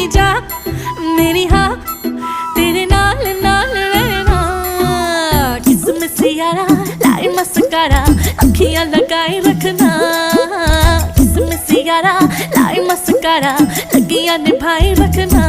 नहीं जा मेरी हाँ तेरे नाल नाल रहना। किसमिस यारा लाई मस्कारा अखियां लगाए रखना। किसमिस यारा लाई मस्कारा लगियां निभाए रखना।